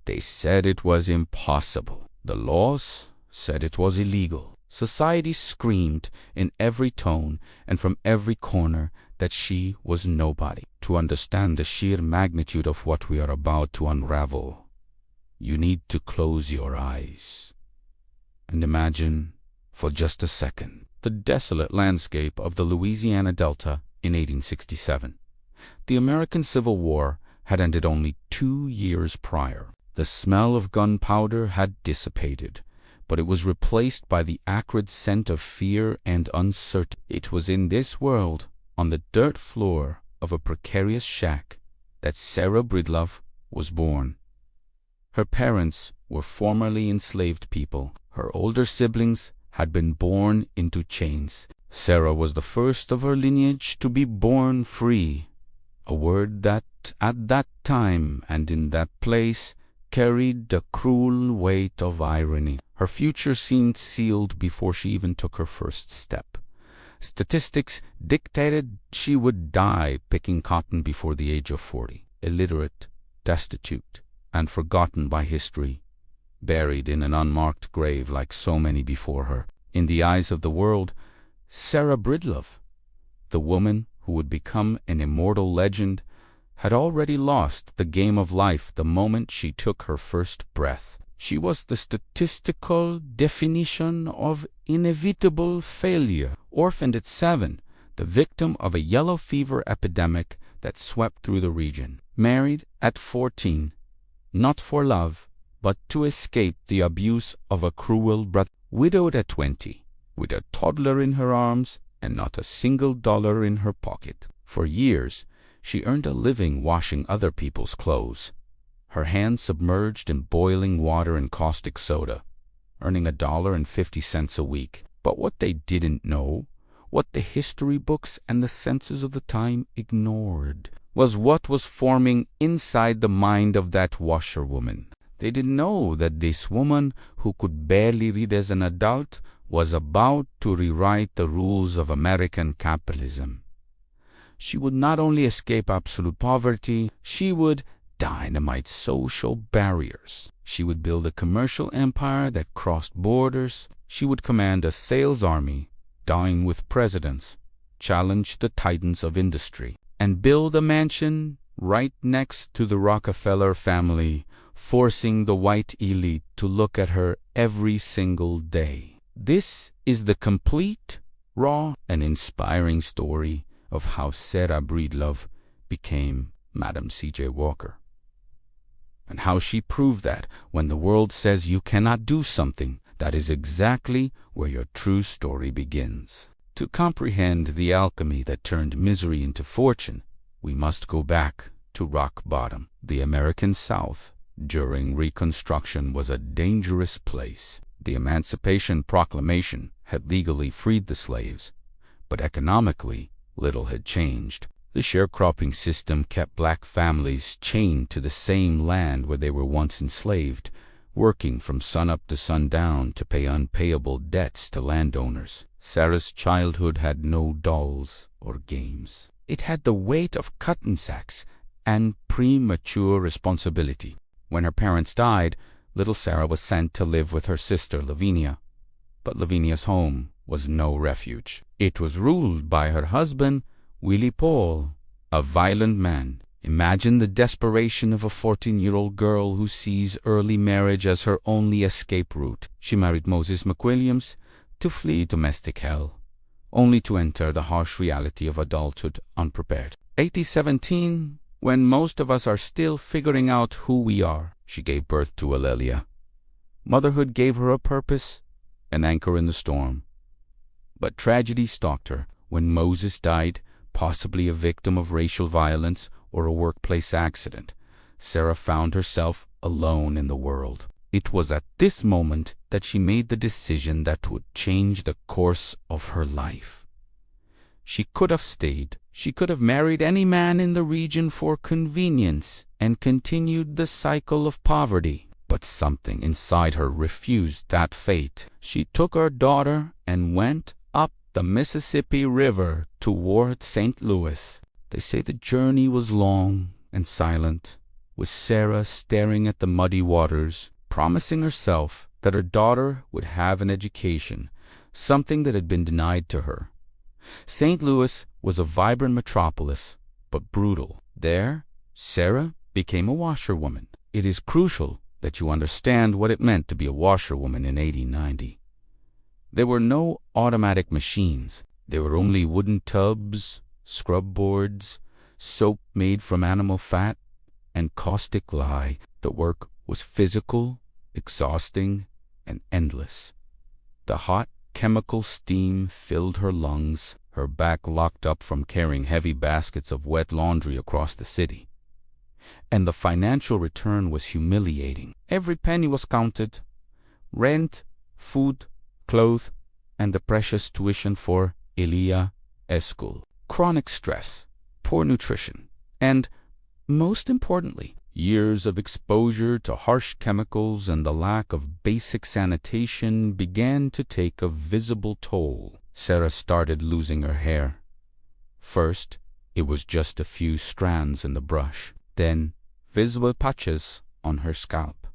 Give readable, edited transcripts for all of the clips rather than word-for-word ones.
They said it was impossible. The laws said it was illegal. Society screamed in every tone and from every corner that she was nobody. To understand the sheer magnitude of what we are about to unravel, you need to close your eyes and imagine for just a second the desolate landscape of the Louisiana Delta in 1867. The American Civil War had ended only 2 years prior. The smell of gunpowder had dissipated, but it was replaced by the acrid scent of fear and uncertainty. It was in this world, on the dirt floor of a precarious shack, that Sarah Breedlove was born. Her parents were formerly enslaved people. Her older siblings had been born into chains. Sarah was the first of her lineage to be born free, a word that, at that time and in that place, carried the cruel weight of irony. Her future seemed sealed before she even took her first step. Statistics dictated she would die picking cotton before the age of 40, illiterate, destitute, and forgotten by history, buried in an unmarked grave like so many before her. In the eyes of the world, Sarah Breedlove, the woman who would become an immortal legend, had already lost the game of life the moment she took her first breath. She was the statistical definition of inevitable failure. Orphaned at 7, the victim of a yellow fever epidemic that swept through the region. Married at 14, not for love, but to escape the abuse of a cruel brother. Widowed at 20, with a toddler in her arms and not a single dollar in her pocket. For years, she earned a living washing other people's clothes, her hands submerged in boiling water and caustic soda, earning $1.50 a week. But what they didn't know, what the history books and the censors of the time ignored, was what was forming inside the mind of that washerwoman. They didn't know that this woman, who could barely read as an adult, was about to rewrite the rules of American capitalism. She would not only escape absolute poverty, she would dynamite social barriers. She would build a commercial empire that crossed borders. She would command a sales army, dine with presidents, challenge the titans of industry, and build a mansion right next to the Rockefeller family, forcing the white elite to look at her every single day. This is the complete, raw, and inspiring story of how Sarah Breedlove became Madam C.J. Walker, and how she proved that when the world says you cannot do something, that is exactly where your true story begins. To comprehend the alchemy that turned misery into fortune, we must go back to rock bottom. The American South during Reconstruction was a dangerous place. The Emancipation Proclamation had legally freed the slaves, but economically little had changed. The sharecropping system kept black families chained to the same land where they were once enslaved, working from sunup to sundown to pay unpayable debts to landowners. Sarah's childhood had no dolls or games. It had the weight of cotton sacks and premature responsibility. When her parents died, little Sarah was sent to live with her sister Lavinia. But Lavinia's home was no refuge. It was ruled by her husband, Willie Paul, a violent man. Imagine the desperation of a 14-year-old girl who sees early marriage as her only escape route. She married Moses McWilliams to flee domestic hell, only to enter the harsh reality of adulthood unprepared. 1817, when most of us are still figuring out who we are, she gave birth to Alelia. Motherhood gave her a purpose, an anchor in the storm. But tragedy stalked her when Moses died, possibly a victim of racial violence or a workplace accident. Sarah found herself alone in the world. It was at this moment that she made the decision that would change the course of her life. She could have stayed. She could have married any man in the region for convenience and continued the cycle of poverty. But something inside her refused that fate. She took her daughter and went up the Mississippi River toward St. Louis. They say the journey was long and silent, with Sarah staring at the muddy waters, promising herself that her daughter would have an education, something that had been denied to her. St. Louis was a vibrant metropolis, but brutal. There, Sarah became a washerwoman. It is crucial that you understand what it meant to be a washerwoman in 1890. There were no automatic machines. There were only wooden tubs, scrub boards, soap made from animal fat, and caustic lye. The work was physical, exhausting, and endless. The hot chemical steam filled her lungs, her back locked up from carrying heavy baskets of wet laundry across the city. And the financial return was humiliating. Every penny was counted: rent, food, clothes, and the precious tuition for Elia school. Chronic stress, poor nutrition, and, most importantly, years of exposure to harsh chemicals and the lack of basic sanitation began to take a visible toll. Sarah started losing her hair. First, it was just a few strands in the brush, then visible patches on her scalp.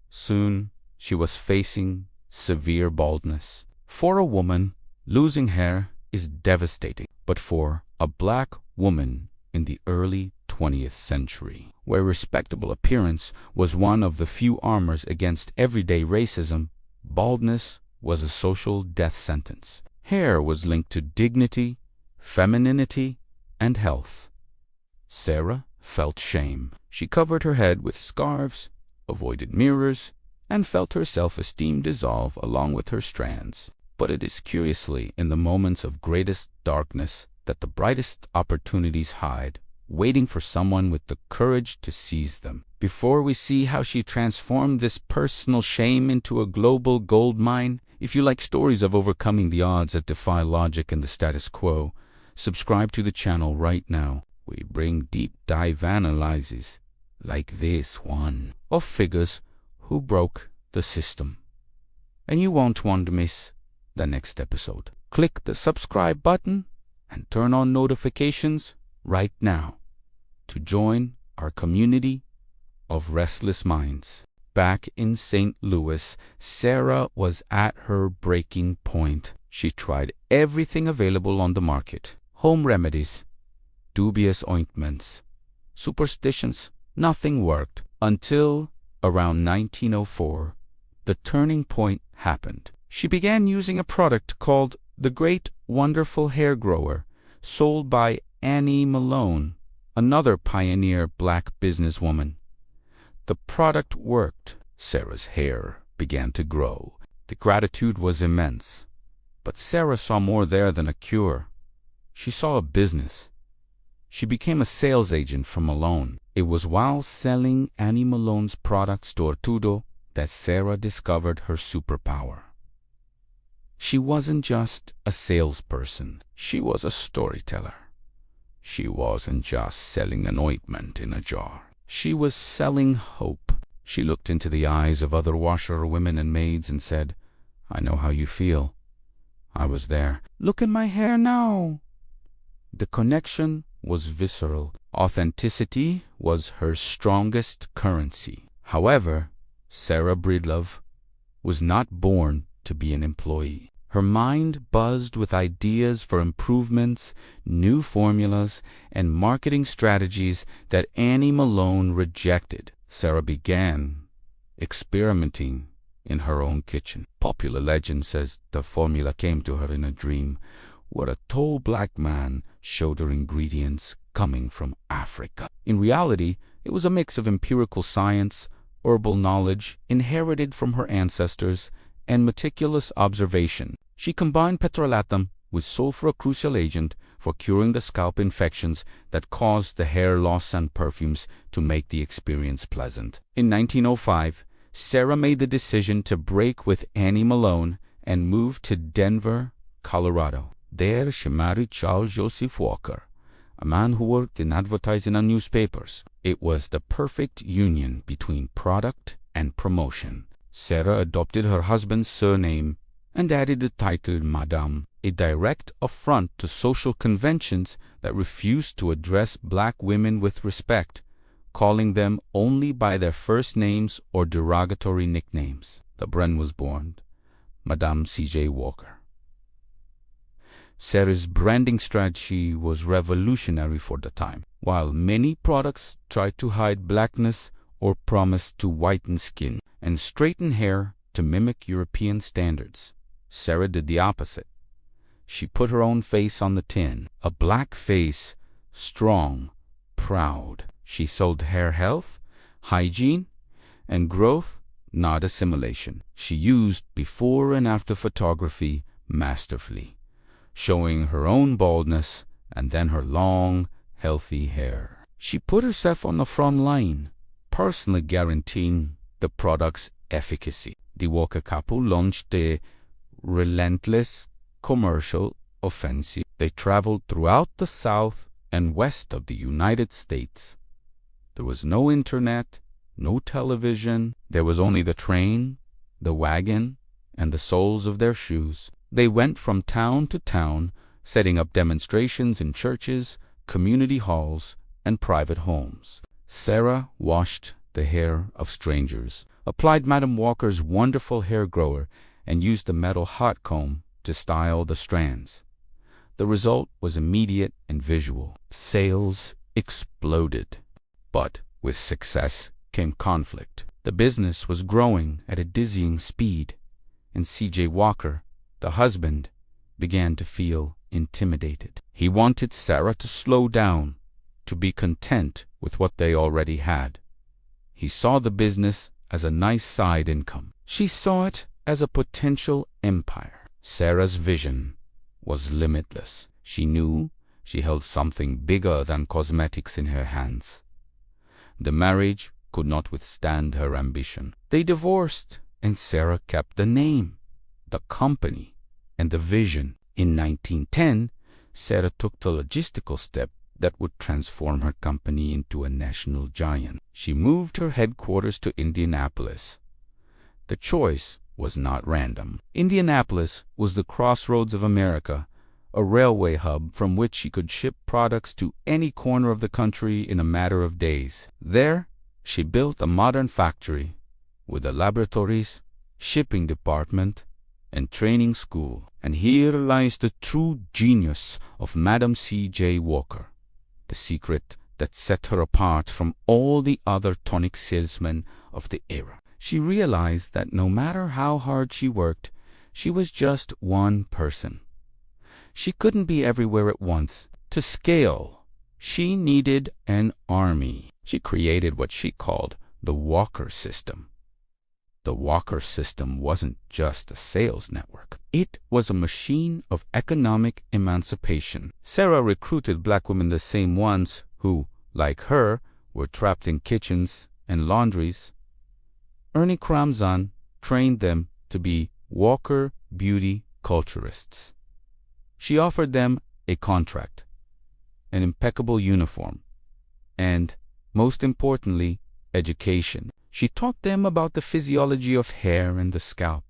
Soon, she was facing severe baldness. For a woman, losing hair is devastating, but for a black woman in the early 20th century, where respectable appearance was one of the few armors against everyday racism, baldness was a social death sentence. Hair was linked to dignity, femininity, and health. Sarah felt shame. She covered her head with scarves, avoided mirrors, and felt her self-esteem dissolve along with her strands. But it is curiously in the moments of greatest darkness that the brightest opportunities hide, waiting for someone with the courage to seize them. Before we see how she transformed this personal shame into a global gold mine, if you like stories of overcoming the odds that defy logic and the status quo, subscribe to the channel right now. We bring deep dive analyses like this one of figures who broke the system. And you won't want to miss the next episode. Click the subscribe button and turn on notifications right now to join our community of restless minds. Back in St. Louis, Sarah was at her breaking point. She tried everything available on the market: home remedies, dubious ointments, superstitions. Nothing worked until around 1904. The turning point happened. She began using a product called the Great Wonderful Hair Grower, sold by Annie Malone, another pioneer black businesswoman. The product worked. Sarah's hair began to grow. The gratitude was immense. But Sarah saw more there than a cure. She saw a business. She became a sales agent for Malone. It was while selling Annie Malone's products to Arturo that Sarah discovered her superpower. She wasn't just a salesperson. She was a storyteller. She wasn't just selling an ointment in a jar. She was selling hope. She looked into the eyes of other washerwomen and maids and said, "I know how you feel. I was there. Look at my hair now." The connection was visceral. Authenticity was her strongest currency. However, Sarah Breedlove was not born to be an employee. Her mind buzzed with ideas for improvements, new formulas, and marketing strategies that Annie Malone rejected. Sarah began experimenting in her own kitchen. Popular legend says the formula came to her in a dream, where a tall black man showed her ingredients coming from Africa. In reality, it was a mix of empirical science, herbal knowledge inherited from her ancestors, and meticulous observation. She combined petrolatum with sulfur, a crucial agent for curing the scalp infections that caused the hair loss, and perfumes to make the experience pleasant. In 1905, Sarah made the decision to break with Annie Malone and move to Denver, Colorado. There she married Charles Joseph Walker, a man who worked in advertising and newspapers. It was the perfect union between product and promotion. Sarah adopted her husband's surname and added the title Madam, a direct affront to social conventions that refused to address black women with respect, calling them only by their first names or derogatory nicknames. The brand was born, Madam C.J. Walker. Sarah's branding strategy was revolutionary for the time. While many products tried to hide blackness or promised to whiten skin and straighten hair to mimic European standards, Sarah did the opposite. She put her own face on the tin, a black face, strong, proud. She sold hair health, hygiene, and growth, not assimilation. She used before and after photography masterfully, showing her own baldness and then her long, healthy hair. She put herself on the front line, personally guaranteeing the product's efficacy. The Walker couple launched a relentless commercial offensive. They traveled throughout the South and West of the United States. There was no internet, no television. There was only the train, the wagon, and the soles of their shoes. They went from town to town, setting up demonstrations in churches, community halls, and private homes. Sarah washed the hair of strangers, applied Madam Walker's wonderful hair grower, and used the metal hot comb to style the strands. The result was immediate and visual. Sales exploded. But with success came conflict. The business was growing at a dizzying speed, and C.J. Walker, the husband, began to feel intimidated. He wanted Sarah to slow down, to be content with what they already had. He saw the business as a nice side income. She saw it as a potential empire. Sarah's vision was limitless. She knew she held something bigger than cosmetics in her hands. The marriage could not withstand her ambition. They divorced, and Sarah kept the name, the company, and the vision. In 1910, Sarah took the logistical step that would transform her company into a national giant. She moved her headquarters to Indianapolis. The choice was not random. Indianapolis was the crossroads of America, a railway hub from which she could ship products to any corner of the country in a matter of days. There, she built a modern factory with the laboratories, shipping department, and training school. And here lies the true genius of Madam C.J. Walker, the secret that set her apart from all the other tonic salesmen of the era. She realized that no matter how hard she worked, she was just one person. She couldn't be everywhere at once. To scale, she needed an army. She created what she called the Walker system. The Walker system wasn't just a sales network. It was a machine of economic emancipation. Sarah recruited black women, the same ones who, like her, were trapped in kitchens and laundries. Ernie Kramzan trained them to be Walker beauty culturists. She offered them a contract, an impeccable uniform, and, most importantly, education. She taught them about the physiology of hair and the scalp,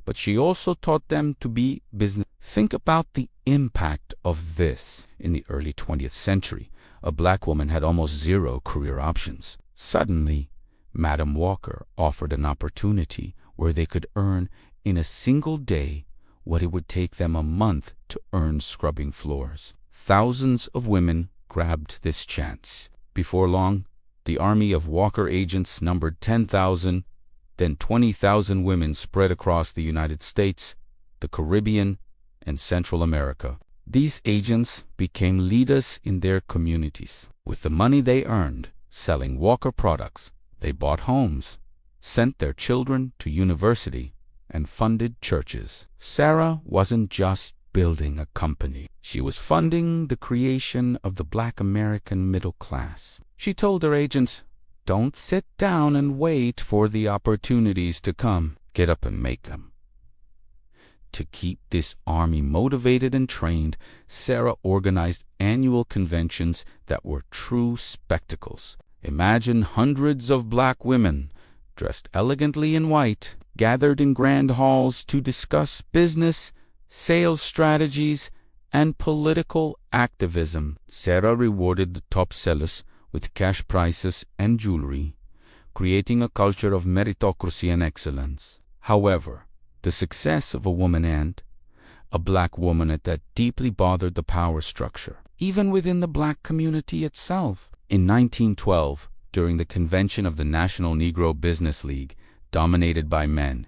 but she also taught them to be business. Think about the impact of this. In the early 20th century, a black woman had almost zero career options. Suddenly, Madam Walker offered an opportunity where they could earn in a single day what it would take them a month to earn scrubbing floors. Thousands of women grabbed this chance. Before long, the army of Walker agents numbered 10,000, then 20,000 women spread across the United States, the Caribbean, and Central America. These agents became leaders in their communities. With the money they earned selling Walker products, they bought homes, sent their children to university, and funded churches. Sarah wasn't just building a company. She was funding the creation of the black American middle class. She told her agents, "Don't sit down and wait for the opportunities to come. Get up and make them." To keep this army motivated and trained, Sarah organized annual conventions that were true spectacles. Imagine hundreds of black women, dressed elegantly in white, gathered in grand halls to discuss business, sales strategies, and political activism. Sarah rewarded the top sellers with cash prices and jewelry, creating a culture of meritocracy and excellence. However, the success of a woman and a black woman at that deeply bothered the power structure, even within the black community itself. In 1912, during the convention of the National Negro Business League, dominated by men,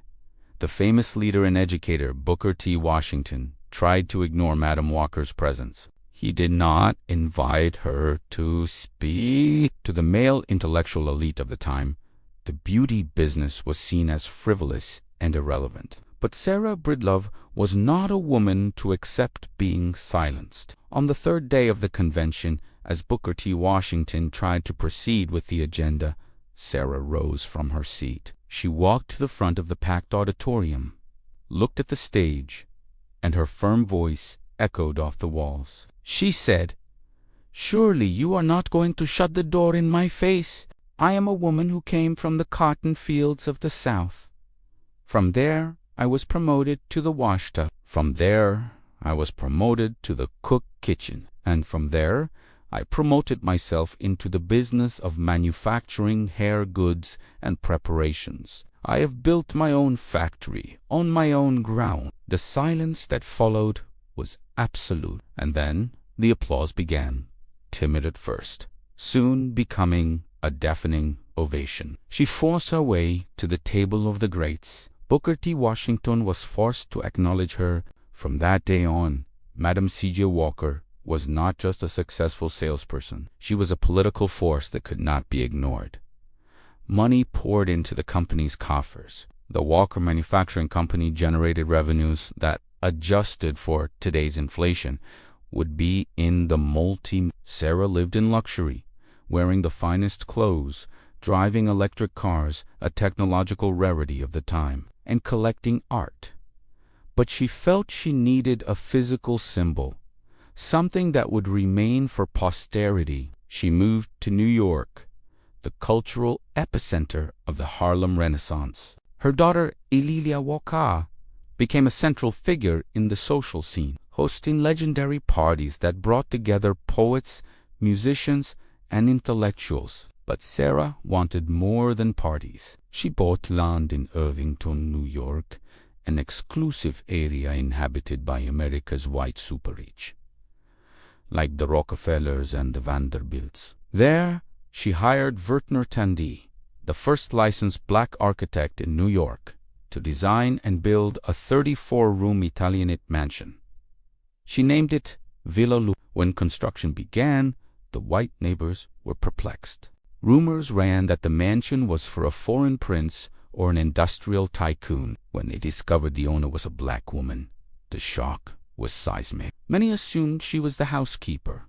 the famous leader and educator Booker T. Washington tried to ignore Madam Walker's presence. He did not invite her to speak. To the male intellectual elite of the time, the beauty business was seen as frivolous and irrelevant. But Sarah Breedlove was not a woman to accept being silenced. On the third day of the convention, as Booker T. Washington tried to proceed with the agenda, Sarah rose from her seat. She walked to the front of the packed auditorium, looked at the stage, and her firm voice echoed off the walls. She said, "Surely you are not going to shut the door in my face. I am a woman who came from the cotton fields of the South. From there, I was promoted to the washtub. From there, I was promoted to the cook kitchen. And from there, I promoted myself into the business of manufacturing hair goods and preparations. I have built my own factory on my own ground." The silence that followed was absolute, and then the applause began, timid at first, soon becoming a deafening ovation. She forced her way to the table of the greats. Booker T. Washington was forced to acknowledge her. From that day on, Madam C.J. Walker was not just a successful salesperson. She was a political force that could not be ignored. Money poured into the company's coffers. The Walker Manufacturing Company generated revenues that, adjusted for today's inflation, would be in the multi. Sarah lived in luxury, wearing the finest clothes, driving electric cars, a technological rarity of the time, and collecting art. But she felt she needed a physical symbol, something that would remain for posterity. She moved to New York, the cultural epicenter of the Harlem Renaissance. Her daughter, Ililia Walker, became a central figure in the social scene, hosting legendary parties that brought together poets, musicians, and intellectuals. But Sarah wanted more than parties. She bought land in Irvington, New York, an exclusive area inhabited by America's white super-rich, like the Rockefellers and the Vanderbilts. There, she hired Vertner Tandy, the first licensed black architect in New York, to design and build a 34-room Italianate mansion. She named it Villa Lu. When construction began, the white neighbors were perplexed. Rumors ran that the mansion was for a foreign prince or an industrial tycoon. When they discovered the owner was a black woman, the shock was seismic. Many assumed she was the housekeeper.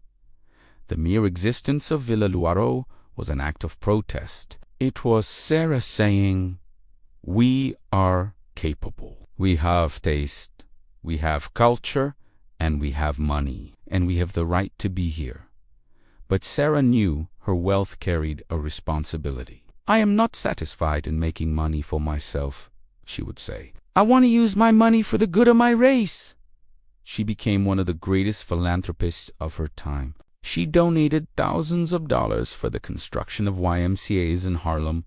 The mere existence of Villa Luaro was an act of protest. It was Sarah saying, "We are capable. We have taste, we have culture, and we have money, and we have the right to be here." But Sarah knew her wealth carried a responsibility. "I am not satisfied in making money for myself," she would say. "I want to use my money for the good of my race." She became one of the greatest philanthropists of her time. She donated thousands of dollars for the construction of YMCAs in Harlem,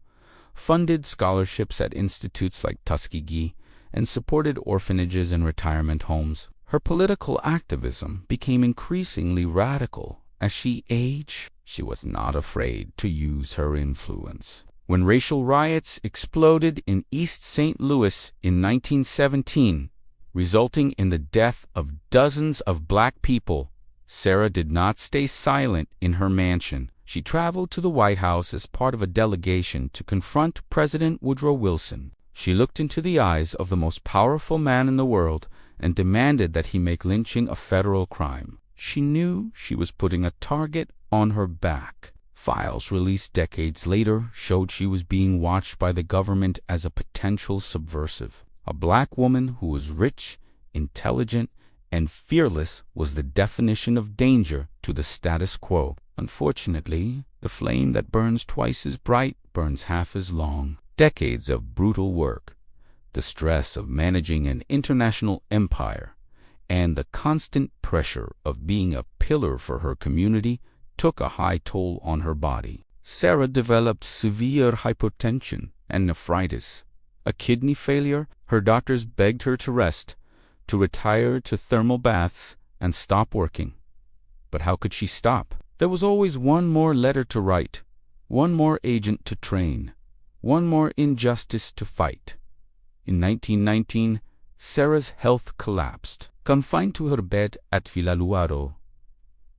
funded scholarships at institutes like Tuskegee, and supported orphanages and retirement homes. Her political activism became increasingly radical as she aged. She was not afraid to use her influence. When racial riots exploded in East St. Louis in 1917, resulting in the death of dozens of black people, Sarah did not stay silent in her mansion. She traveled to the White House as part of a delegation to confront President Woodrow Wilson. She looked into the eyes of the most powerful man in the world and demanded that he make lynching a federal crime. She knew she was putting a target on her back. Files released decades later showed she was being watched by the government as a potential subversive. A black woman who was rich, intelligent, and fearless was the definition of danger to the status quo. Unfortunately, the flame that burns twice as bright burns half as long. Decades of brutal work, the stress of managing an international empire, and the constant pressure of being a pillar for her community took a high toll on her body. Sarah developed severe hypertension and nephritis, a kidney failure. Her doctors begged her to rest, to retire to thermal baths, and stop working. But how could she stop? There was always one more letter to write, one more agent to train, one more injustice to fight. In 1919, Sarah's health collapsed. Confined to her bed at Villaluaro,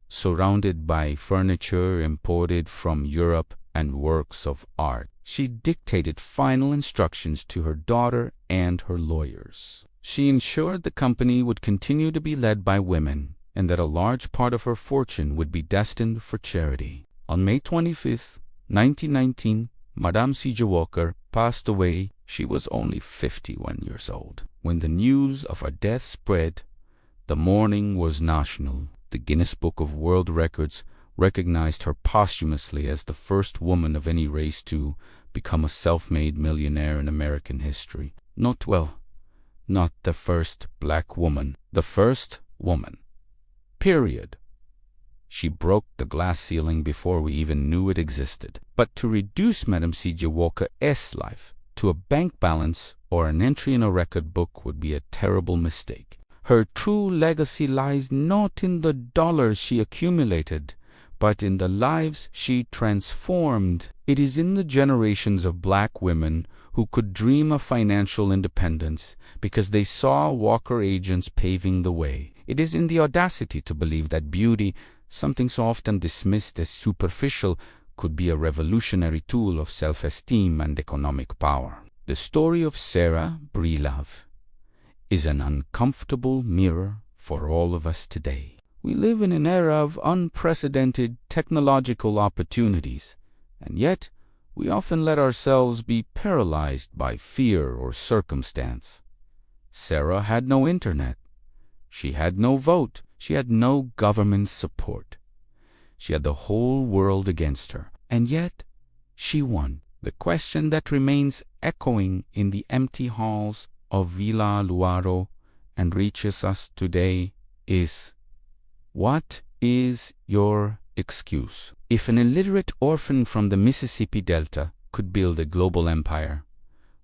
surrounded by furniture imported from Europe and works of art, she dictated final instructions to her daughter and her lawyers. She ensured the company would continue to be led by women and that a large part of her fortune would be destined for charity. On May 25, 1919, Madam C.J. Walker passed away. She was only 51 years old. When the news of her death spread, the mourning was national. The Guinness Book of World Records recognized her posthumously as the first woman of any race to become a self-made millionaire in American history. Not the first black woman, the first woman. Period. She broke the glass ceiling before we even knew it existed. But to reduce Madam C.J. Walker's life to a bank balance or an entry in a record book would be a terrible mistake. Her true legacy lies not in the dollars she accumulated, but in the lives she transformed. It is in the generations of black women who could dream of financial independence because they saw Walker agents paving the way. It is in the audacity to believe that beauty, something so often dismissed as superficial, could be a revolutionary tool of self-esteem and economic power. The story of Sarah Breedlove is an uncomfortable mirror for all of us today. We live in an era of unprecedented technological opportunities, and yet we often let ourselves be paralyzed by fear or circumstance. Sarah had no internet. She had no vote. She had no government support. She had the whole world against her, and yet she won. The question that remains echoing in the empty halls of Villaluaro and reaches us today is, what is your excuse? If an illiterate orphan from the Mississippi Delta could build a global empire,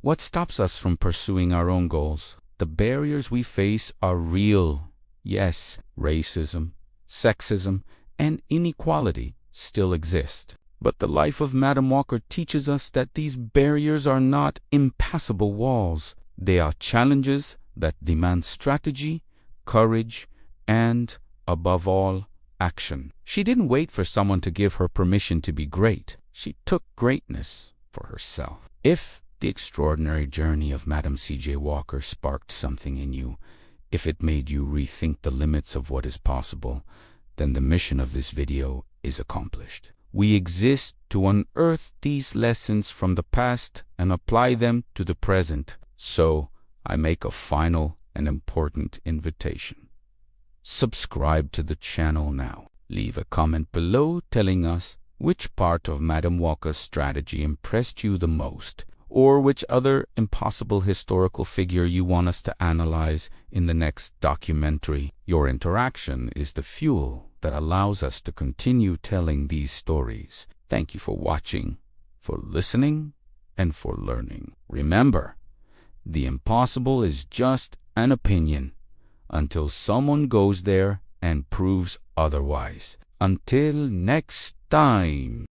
what stops us from pursuing our own goals? The barriers we face are real. Yes, racism, sexism, and inequality still exist. But the life of Madam Walker teaches us that these barriers are not impassable walls. They are challenges that demand strategy, courage, and, above all, action. She didn't wait for someone to give her permission to be great. She took greatness for herself. If the extraordinary journey of Madam C.J. Walker sparked something in you, if it made you rethink the limits of what is possible, then the mission of this video is accomplished. We exist to unearth these lessons from the past and apply them to the present. So, I make a final and important invitation. Subscribe to the channel now. Leave a comment below telling us which part of Madam Walker's strategy impressed you the most, or which other impossible historical figure you want us to analyze in the next documentary. Your interaction is the fuel that allows us to continue telling these stories. Thank you for watching, for listening, and for learning. Remember, the impossible is just an opinion until someone goes there and proves otherwise. Until next time.